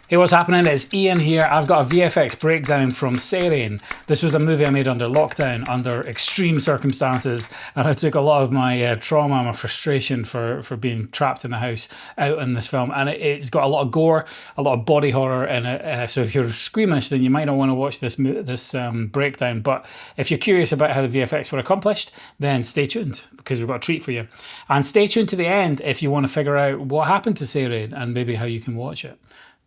Hey, what's happening? It's Ian here. I've got a VFX breakdown from Sair Ane. This was a movie I made under lockdown, under extreme circumstances, and I took a lot of my trauma, my frustration for being trapped in the house out in this film. And it's got a lot of gore, a lot of body horror in it. So if you're squeamish, then you might not want to watch this breakdown. But if you're curious about how the VFX were accomplished, then stay tuned, because we've got a treat for you. And stay tuned to the end if you want to figure out what happened to Sair Ane and maybe how you can watch it.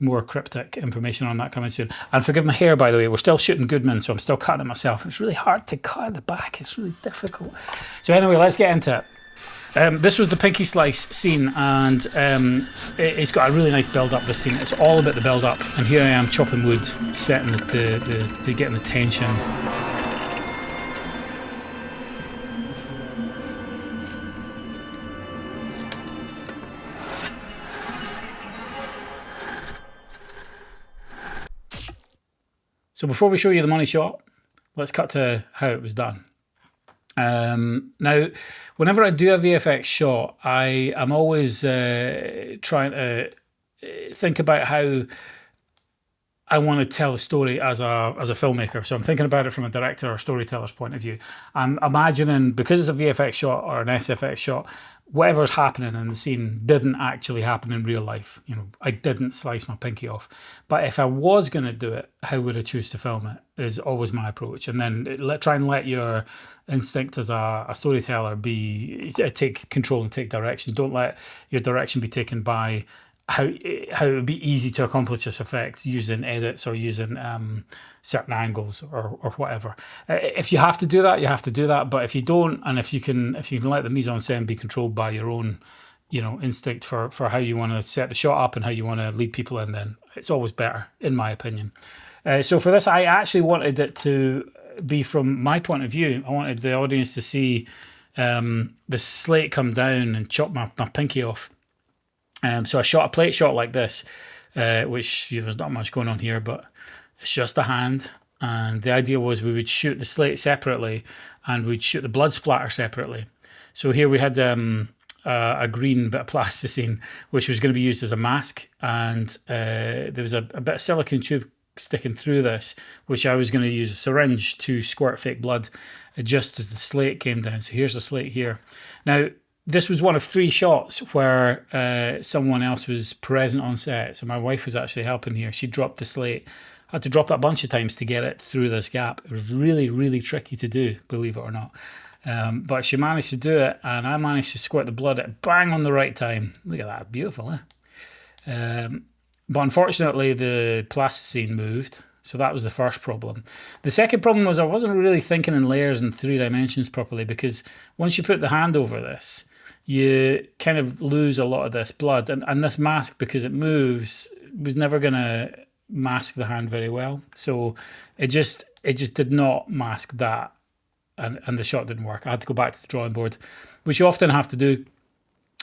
More cryptic information on that coming soon. And forgive my hair, by the way, we're still shooting Goodman, so I'm still cutting it myself. It's really hard to cut at the back, it's really difficult. So anyway, let's get into it. This was the pinky slice scene, and it's got a really nice build up, this scene. It's all about the build up, and here I am chopping wood, setting getting the tension. So before we show you the money shot, let's cut to how it was done. Now, whenever I do a VFX shot, I am always trying to think about how I want to tell the story as a filmmaker. So I'm thinking about it from a director or storyteller's point of view. I'm imagining, because it's a VFX shot or an SFX shot, whatever's happening in the scene didn't actually happen in real life. You know, I didn't slice my pinky off. But if I was going to do it, how would I choose to film it is always my approach. And then try and let your instinct as a storyteller take control and take direction. Don't let your direction be taken by how it would be easy to accomplish this effect using edits or using certain angles or whatever. If you have to do that, you have to do that. But if you don't, and if you can let the mise en scène be controlled by your own, instinct for how you want to set the shot up and how you want to lead people in, then it's always better, in my opinion. So for this, I actually wanted it to be from my point of view. I wanted the audience to see the slate come down and chop my pinky off. So I shot a plate shot like this, which there's not much going on here, but it's just a hand. And the idea was we would shoot the slate separately and we'd shoot the blood splatter separately. So here we had a green bit of plasticine, which was going to be used as a mask. And there was a bit of silicone tube sticking through this, which I was going to use a syringe to squirt fake blood just as the slate came down. So here's the slate here. Now, this was one of 3 shots where someone else was present on set. So my wife was actually helping here. She dropped the slate. I had to drop it a bunch of times to get it through this gap. It was really, really tricky to do, believe it or not. But she managed to do it, and I managed to squirt the blood at bang on the right time. Look at that, beautiful, eh? But unfortunately, the plasticine moved. So that was the first problem. The second problem was I wasn't really thinking in layers and 3 dimensions properly, because once you put the hand over this, you kind of lose a lot of this blood. And this mask, because it moves, was never going to mask the hand very well. So it just did not mask that. And the shot didn't work. I had to go back to the drawing board, which you often have to do.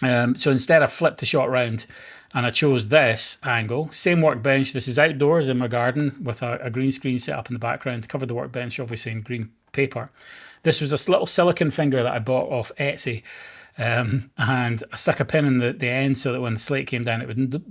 So instead I flipped the shot around and I chose this angle. Same workbench. This is outdoors in my garden with a green screen set up in the background. Covered the workbench obviously in green paper. This was a little silicone finger that I bought off Etsy. And I stuck a pin in the end so that when the slate came down, it would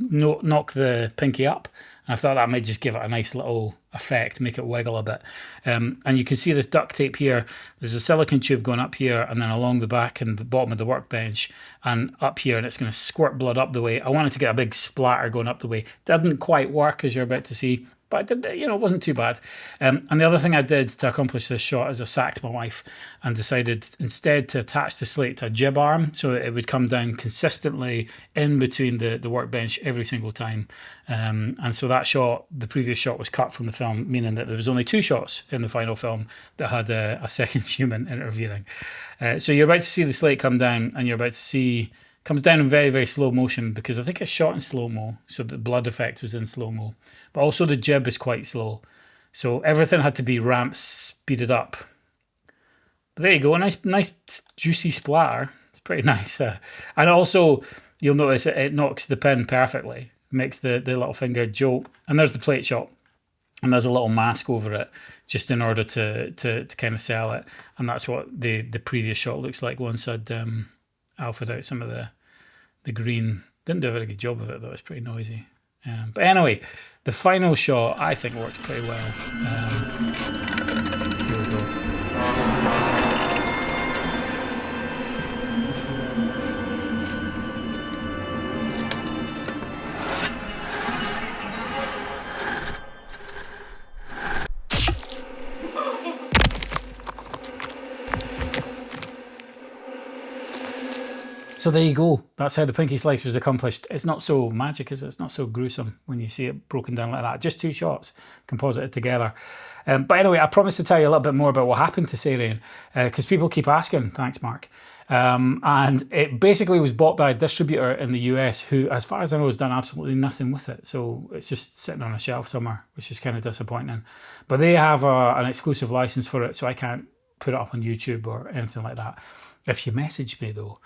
knock the pinky up. And I thought that might just give it a nice little effect, make it wiggle a bit. And you can see this duct tape here. There's a silicone tube going up here and then along the back and the bottom of the workbench and up here, and it's going to squirt blood up the way. I wanted to get a big splatter going up the way. Didn't quite work, as you're about to see. But it wasn't too bad. And the other thing I did to accomplish this shot is I sacked my wife and decided instead to attach the slate to a jib arm so that it would come down consistently in between the workbench every single time. And so that shot, the previous shot, was cut from the film, meaning that there was only 2 shots in the final film that had a second human intervening. So you're about to see the slate come down, and you're about to see comes down in very, very slow motion, because I think it's shot in slow-mo, so the blood effect was in slow-mo. But also the jib is quite slow. So everything had to be ramped, speeded up. But there you go, a nice juicy splatter. It's pretty nice. And also, you'll notice it knocks the pin perfectly. Makes the little finger jolt. And there's the plate shot. And there's a little mask over it, just in order to kind of sell it. And that's what the previous shot looks like once I'd alphaed out some of the green. Didn't do a very good job of it though, it's pretty noisy. But anyway, the final shot I think works pretty well. Here we go. So there you go. That's how the pinky slice was accomplished. It's not so magic, is it? It's not so gruesome when you see it broken down like that. Just 2 shots composited together. But anyway, I promised to tell you a little bit more about what happened to Sair Ane, because people keep asking. Thanks, Mark. And it basically was bought by a distributor in the US who, as far as I know, has done absolutely nothing with it. So it's just sitting on a shelf somewhere, which is kind of disappointing. But they have an exclusive license for it, so I can't put it up on YouTube or anything like that. If you message me, though,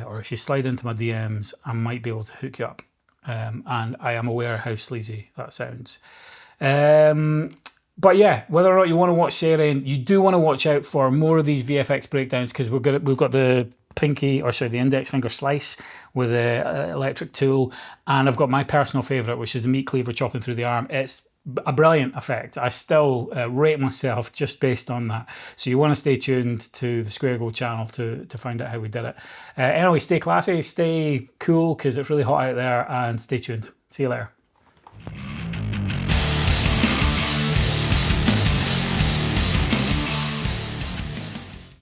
or if you slide into my DMs, I might be able to hook you up. And I am aware how sleazy that sounds. But yeah, whether or not you want to watch Sair Ane, you do want to watch out for more of these VFX breakdowns, because we've got the pinky, or sorry, the index finger slice with the electric tool, and I've got my personal favourite, which is the meat cleaver chopping through the arm. It's a brilliant effect. I still rate myself just based on that. So you want to stay tuned to the Square Go channel to find out how we did it. Anyway, stay classy, stay cool, because it's really hot out there, and stay tuned. See you later.